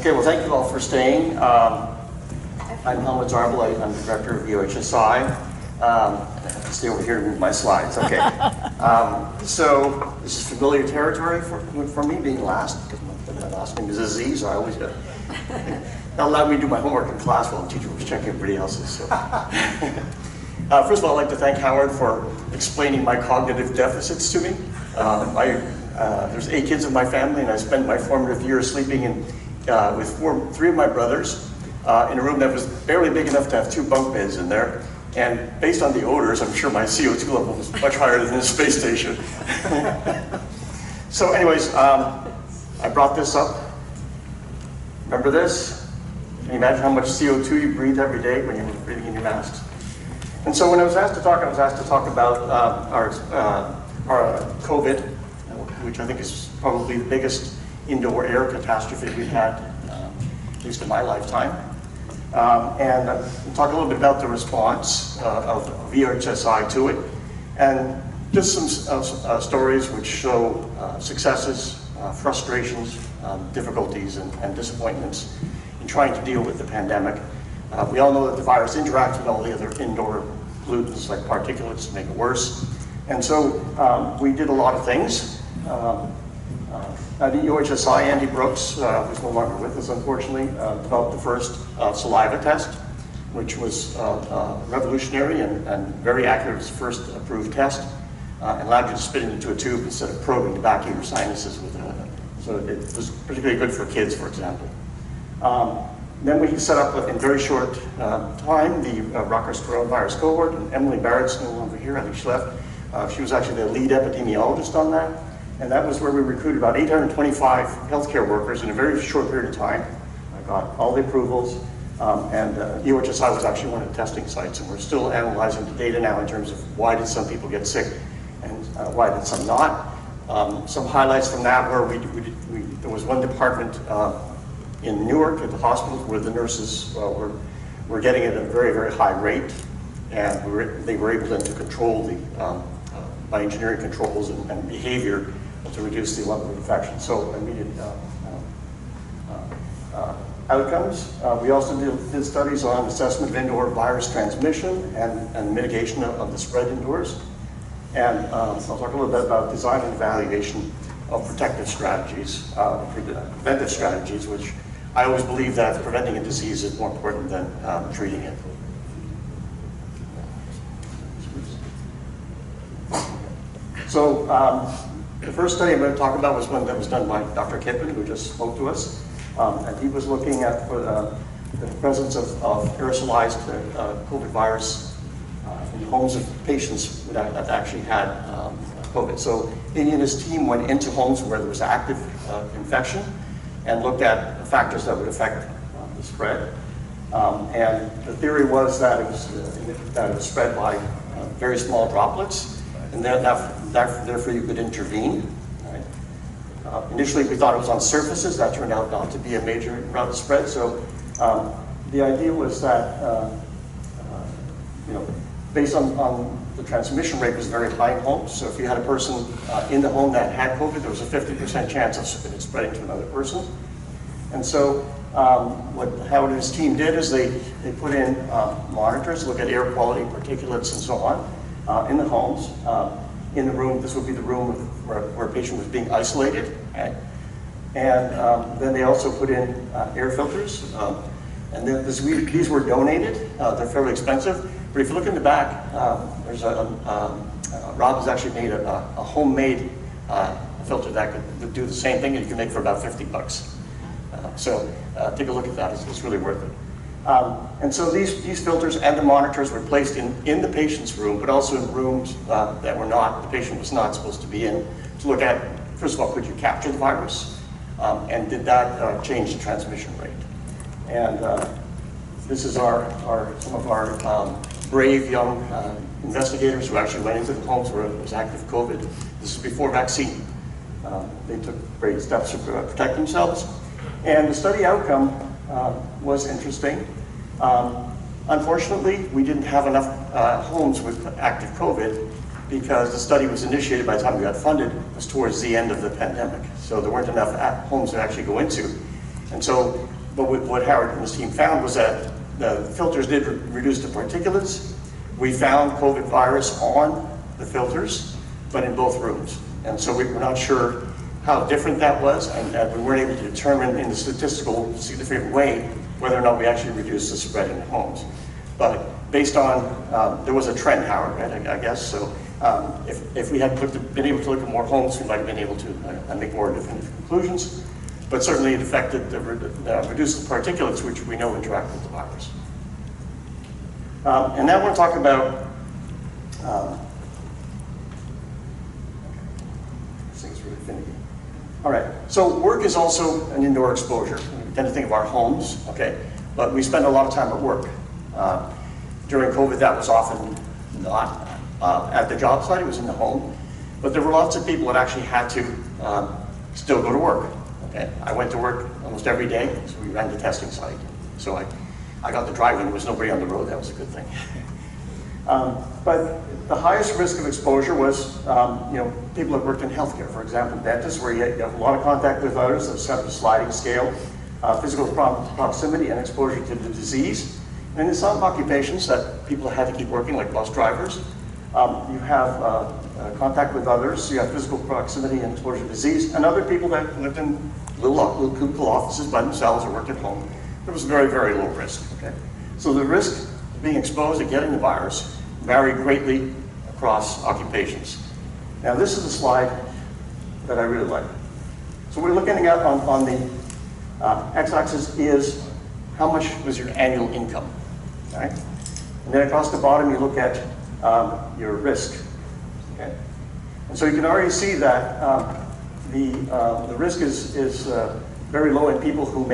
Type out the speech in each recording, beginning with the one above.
Okay, well, thank you all for staying. I'm Helmut Zarbl. I'm the director of UHSI. I have to stay over here to move my slides. Okay. So this is familiar territory for me, being last, because my last name is Aziz, so I always got that allowed me to do my homework in class while the teacher was checking everybody else's. So. First of all, I'd like to thank Howard for explaining my cognitive deficits to me. There's 8 kids in my family, and I spent my formative years sleeping with 3 of my brothers in a room that was barely big enough to have 2 bunk beds in there. And based on the odors, I'm sure my CO2 level was much higher than the space station. So anyways, I brought this up. Remember this? Can you imagine how much CO2 you breathe every day when you're breathing in your masks? And so when I was asked to talk about our COVID, which I think is probably the biggest indoor air catastrophe we've had, at least in my lifetime. And we'll talk a little bit about the response of VHSI to it, and just some stories which show successes, frustrations, difficulties, and disappointments in trying to deal with the pandemic. We all know that the virus interacts with all the other indoor pollutants like particulates to make it worse. And so we did a lot of things. At the UHSI, Andy Brooks, who's no longer with us unfortunately, developed the first saliva test, which was revolutionary and very accurate. It was the first approved test. It allowed you to spit it into a tube instead of probing the back of your sinuses with it. So it was particularly good for kids, for example. Then we set up, in very short time, the Rutgers coronavirus cohort, and Emily Barrett's no longer here, I think she left. She was actually the lead epidemiologist on that. And that was where we recruited about 825 healthcare workers in a very short period of time. I got all the approvals, and UHSI was actually one of the testing sites, and we're still analyzing the data now in terms of why did some people get sick and why did some not. Some highlights from that were there was one department in Newark at the hospital where the nurses were getting it at a very, very high rate, and they were able then to control by engineering controls and behavior to reduce the level of infection. So immediate outcomes. We also did studies on assessment of indoor virus transmission and mitigation of the spread indoors. And I'll talk a little bit about design and evaluation of protective strategies, preventive strategies, which I always believe that preventing a disease is more important than treating it. So the first study I'm going to talk about was one that was done by Dr. Kippen, who just spoke to us. And he was looking at the presence of aerosolized COVID virus in homes of patients that actually had COVID. So he and his team went into homes where there was active infection and looked at factors that would affect the spread. And the theory was that it was spread by very small droplets, and therefore you could intervene. Right? Initially we thought it was on surfaces. That turned out not to be a major route of spread. So the idea was that based on the transmission rate was very high in homes. So if you had a person in the home that had COVID, there was a 50% chance of it spreading to another person. And so what Howard and his team did is they put in monitors, look at air quality, particulates, and so on in the homes. In the room, this would be the room where a patient was being isolated. Okay? And then they also put in air filters. And then these were donated. They're fairly expensive. But if you look in the back, there's Rob has actually made a homemade filter that could do the same thing, and you can make for about $50. So take a look at that. It's really worth it. And so these filters and the monitors were placed in the patient's room, but also in rooms that the patient was not supposed to be in, to look at, first of all, could you capture the virus? And did that change the transmission rate? And this is some of our brave young investigators who actually went into the homes where it was active COVID. This is before vaccine. They took great steps to protect themselves. And the study outcome was interesting. Unfortunately, we didn't have enough homes with active COVID because the study was initiated by the time we got funded, it was towards the end of the pandemic. So there weren't enough homes to actually go into. And so, but what Howard and his team found was that the filters did reduce the particulates. We found COVID virus on the filters, but in both rooms. And so we were not sure how different that was, and we weren't able to determine in the statistical significant way whether or not we actually reduced the spread in the homes. But based on, there was a trend, Howard, right, I guess, so if we had been able to look at more homes, we might have been able to make more definitive conclusions. But certainly it affected, reduced the particulates, which we know interact with the virus. And now I want to talk about, this thing's really finicky. All right, so work is also an indoor exposure. We tend to think of our homes, okay, but we spend a lot of time at work. During COVID, that was often not at the job site, it was in the home. But there were lots of people that actually had to still go to work. Okay? I went to work almost every day, so we ran the testing site. So I got to drive when there was nobody on the road, that was a good thing. But the highest risk of exposure was people that worked in healthcare, for example, dentists, where you have a lot of contact with others, that's set up a sliding scale, physical proximity and exposure to the disease. And in some occupations that people had to keep working, like bus drivers, you have contact with others, so you have physical proximity and exposure to disease, and other people that lived in little cubicle offices by themselves or worked at home. There was very, very low risk. Okay? So the risk of being exposed to getting the virus varied greatly across occupations. Now this is a slide that I really like. So we're looking at on the x-axis is how much was your annual income, right? And then across the bottom you look at your risk. Okay? And so you can already see that the risk is very low in people who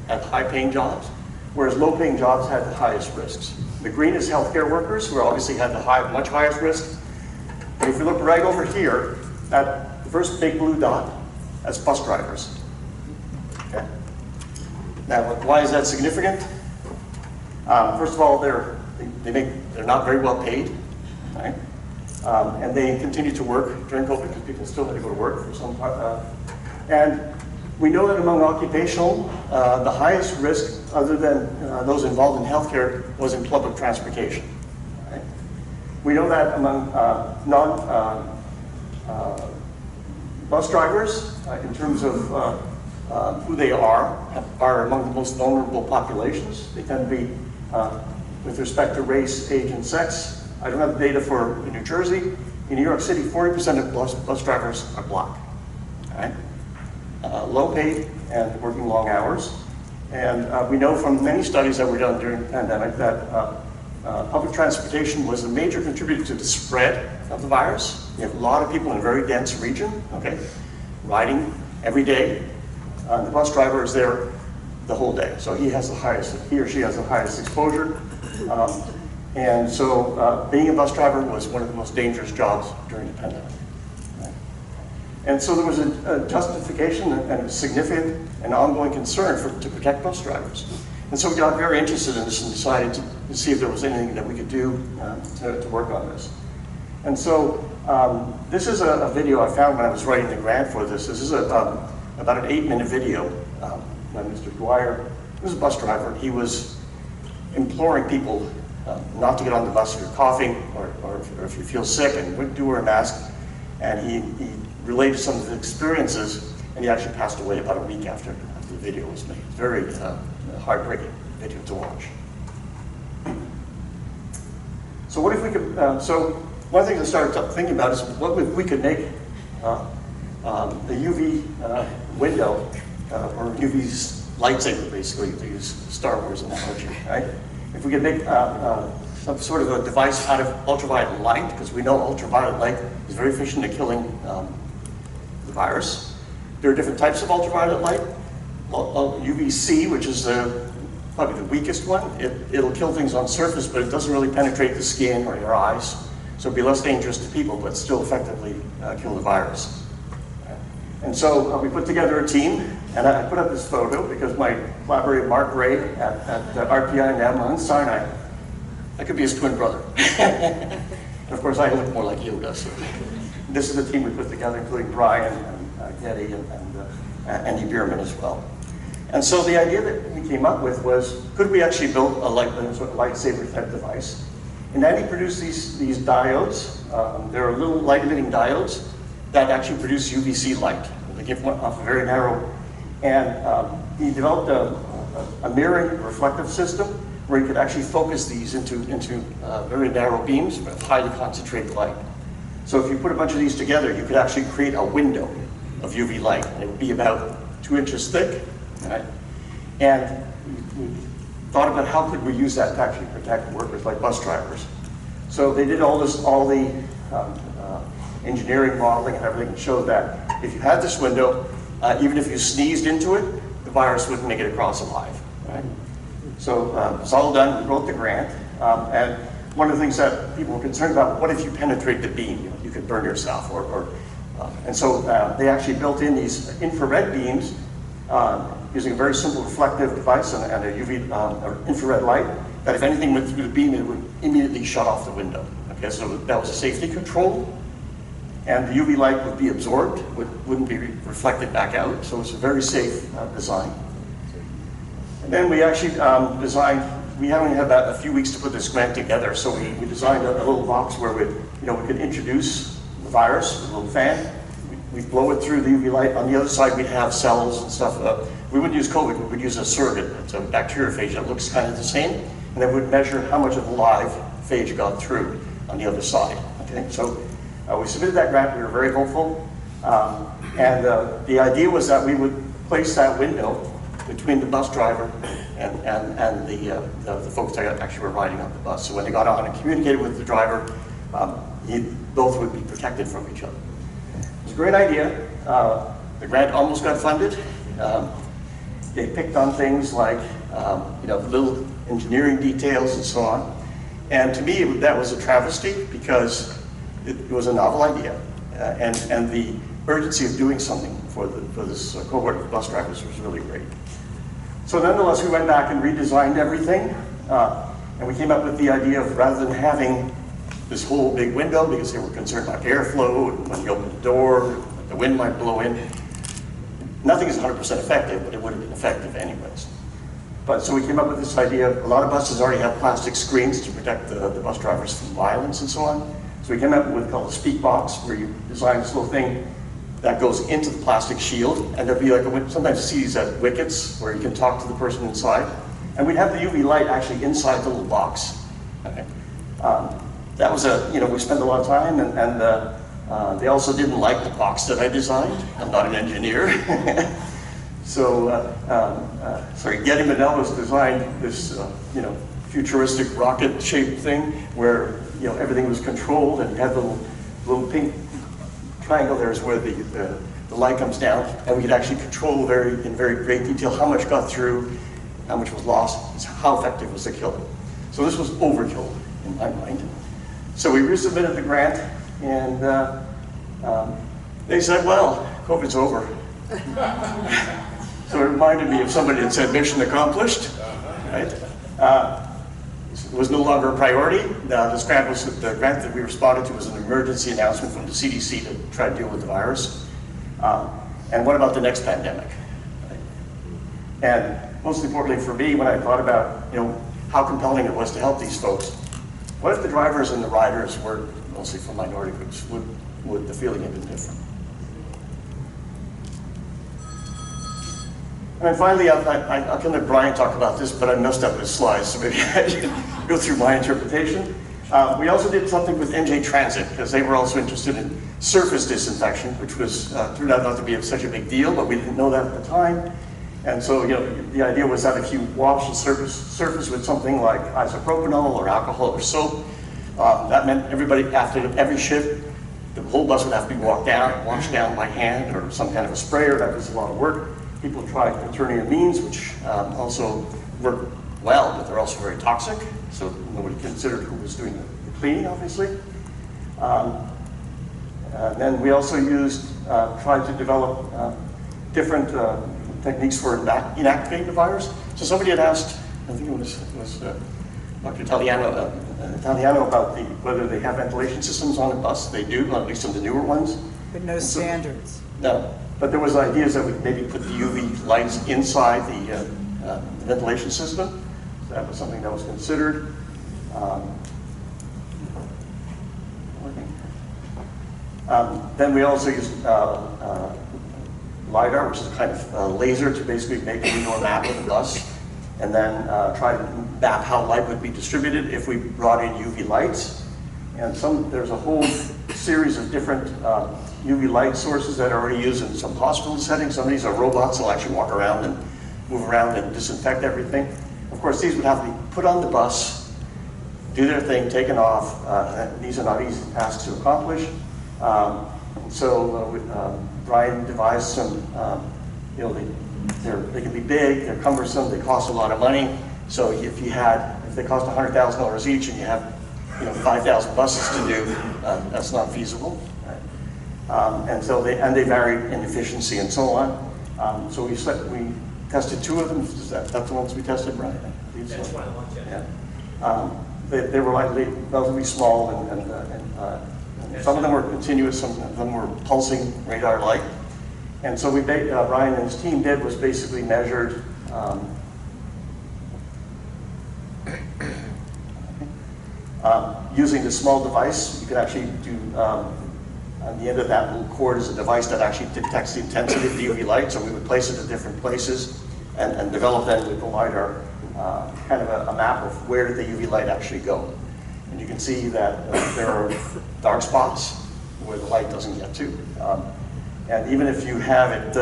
have high-paying jobs, whereas low-paying jobs had the highest risks. The green is healthcare workers, who obviously had the much highest risk. And if you look right over here, at the first big blue dot, that's bus drivers. Okay? Now, why is that significant? First of all, they're not very well paid, right? And they continue to work during COVID because people still had to go to work for some part. And we know that among occupational, the highest risk, other than those involved in healthcare, was in public transportation. Right? We know that among bus drivers, in terms of who they are among the most vulnerable populations. They tend to be, with respect to race, age, and sex. I don't have the data for New Jersey. In New York City, 40% of bus drivers are Black. All right? Low paid and working long hours. And we know from many studies that were done during the pandemic that public transportation was a major contributor to the spread of the virus. You have a lot of people in a very dense region, okay, riding every day. The bus driver is there the whole day. So he or she has the highest exposure. And so being a bus driver was one of the most dangerous jobs during the pandemic. Right? And so there was a justification and a significant and ongoing concern to protect bus drivers. And so we got very interested in this and decided to see if there was anything that we could do to work on this. And so this is a video I found when I was writing the grant for this. This is about an 8-minute video by Mr. Dwyer. He was a bus driver. He was imploring people not to get on the bus if you're coughing or if you feel sick, and wouldn't wear a mask. And he related some of his experiences, and he actually passed away about a week after the video was made. Very heartbreaking video to watch. So what if we could, so one of the things I started thinking about is what if we could make a UV window, or UV lightsaber, basically, to use Star Wars analogy, right? If we could make some sort of a device out of ultraviolet light, because we know ultraviolet light is very efficient at killing the virus. There are different types of ultraviolet light. UVC, which is probably the weakest one, it'll kill things on surface, but it doesn't really penetrate the skin or your eyes. So it'd be less dangerous to people, but still effectively kill the virus. And so we put together a team, and I put up this photo because my collaborator Mark Ray at RPI and Mount Sinai, I could be his twin brother. And of course, I look more like Yoda. So this is the team we put together, including Brian and Getty and Andy Bierman as well. And so the idea that we came up with was, could we actually build a lightsaber type device? And then he produced these diodes. They're little light emitting diodes that actually produce UVC light. They give off a very narrow, and he developed a mirroring reflective system where he could actually focus these into very narrow beams with highly concentrated light. So if you put a bunch of these together, you could actually create a window of UV light. And it would be about 2 inches thick, right? And we thought about how could we use that to actually protect workers like bus drivers. So they did all the engineering modeling and everything, showed that if you had this window, even if you sneezed into it, the virus wouldn't make it across alive, right? So it's all done. We wrote the grant, and one of the things that people were concerned about, what if you penetrate the beam? You could burn yourself, and so they actually built in these infrared beams using a very simple reflective device and a UV or infrared light, that if anything went through the beam, it would immediately shut off the window. Okay, so that was a safety control. And the UV light would be absorbed, wouldn't be reflected back out, so it's a very safe design. And then we actually we only had about a few weeks to put this grant together, so we designed a little box where we could introduce the virus with a little fan. We'd blow it through the UV light. On the other side, we'd have cells and stuff. We wouldn't use COVID, we would use a surrogate. It's a bacteriophage that looks kind of the same, and then we'd measure how much of the live phage got through on the other side. Okay, so we submitted that grant. We were very hopeful, and the idea was that we would place that window between the bus driver and the folks that actually were riding on the bus. So when they got on and communicated with the driver, both would be protected from each other. It was a great idea. The grant almost got funded. They picked on things like little engineering details and so on. And to me, that was a travesty because it was a novel idea, and the urgency of doing something for this cohort of bus drivers was really great. So nonetheless, we went back and redesigned everything, and we came up with the idea of, rather than having this whole big window, because they were concerned about airflow, and when you open the door, the wind might blow in. Nothing is 100% effective, but it would have been effective anyways. But so we came up with this idea. A lot of buses already have plastic screens to protect the bus drivers from violence and so on. So we came up with what's called a speak box, where you design this little thing that goes into the plastic shield, and there'll be sometimes you see these at wickets where you can talk to the person inside, and we'd have the UV light actually inside the little box. Okay. That was we spent a lot of time, and they also didn't like the box that I designed. I'm not an engineer. So Getty Manella's designed this futuristic rocket-shaped thing where everything was controlled, and you had the little pink triangle there is where the light comes down, and we could actually control in very great detail how much got through, how much was lost, how effective was the kill. So this was overkill in my mind. So we resubmitted the grant, and they said, well, COVID's over. So it reminded me of somebody that said mission accomplished, right? It was no longer a priority. This grant the grant that we responded to was an emergency announcement from the CDC to try to deal with the virus. And what about the next pandemic? Right? And most importantly for me, when I thought about how compelling it was to help these folks, what if the drivers and the riders were mostly from minority groups? Would the feeling have been different? And then finally, I can let Brian talk about this, but I messed up his slides, so maybe I should go through my interpretation. We also did something with NJ Transit, because they were also interested in surface disinfection, which turned out not to be such a big deal, but we didn't know that at the time. And so, the idea was that if you wash the surface with something like isopropanol or alcohol or soap, that meant after every shift, the whole bus would have to be washed down by hand or some kind of a sprayer. That was a lot of work. People tried quaternion amines, which also work well, but they're also very toxic. So nobody considered who was doing the cleaning, obviously. Then we also tried to develop different techniques for inactivating the virus. So somebody had asked, I think it was Dr. Italiano about whether they have ventilation systems on a bus. They do, at least on the newer ones. But no standards. No, but there was ideas that we maybe put the UV lights inside the ventilation system. So that was something that was considered. Then we also used LiDAR, which is a kind of laser to basically make an indoor map of the bus, and then try to map how light would be distributed if we brought in UV lights. And there's a whole series of different UV light sources that are already used in some hospital settings. Some of these are robots that will actually walk around and move around and disinfect everything. Of course, these would have to be put on the bus, do their thing, taken off. These are not easy tasks to accomplish. Brian devised some, they can be big, they're cumbersome, they cost a lot of money. So if they cost $100,000 each and you have 5,000 buses to do, that's not feasible. Right? And they vary in efficiency and so on. So we tested 2 of them. That's the ones we tested, Brian? That's one of the ones, yeah. They were relatively small, and some of them were continuous, some of them were pulsing radar light. And so Brian and his team did was basically measured using this small device. You could actually do, on the end of that little cord is a device that actually detects the intensity of the UV light, so we would place it at different places and develop then with the LiDAR kind of a map of where did the UV light actually go. And you can see that there are dark spots where the light doesn't get to. And even if you have it,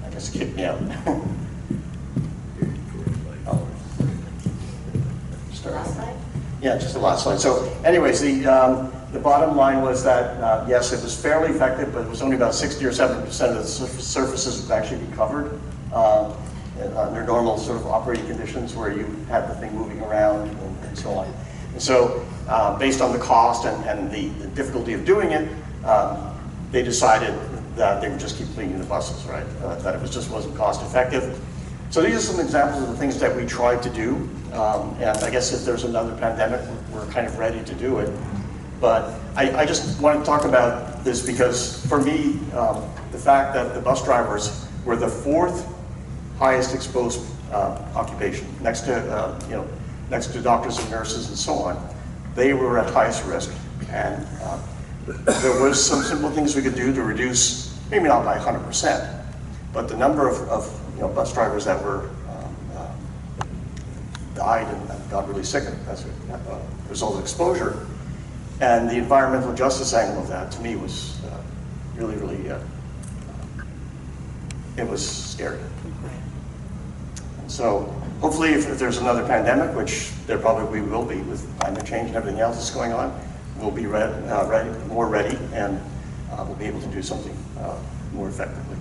I guess it kicked me out. Last slide? Yeah, just the last slide. So anyways, the bottom line was that, yes, it was fairly effective, but it was only about 60 or 70% of the surfaces would actually be covered under normal sort of operating conditions where you had the thing moving around and so on. And so based on the cost and the difficulty of doing it, they decided that they would just keep cleaning the buses, right? That it just wasn't cost effective. So these are some examples of the things that we tried to do. And I guess if there's another pandemic, we're kind of ready to do it. But I just want to talk about this because for me, the fact that the bus drivers were the 4th highest exposed occupation, next to doctors and nurses and so on, they were at highest risk. And there was some simple things we could do to reduce, maybe not by 100%, but the number of bus drivers that were died and got really sick as a result of exposure. And the environmental justice angle of that, to me, was really, it was scary. And so hopefully if there's another pandemic, which there probably will be with climate change and everything else that's going on, we'll be more ready, and we'll be able to do something more effectively.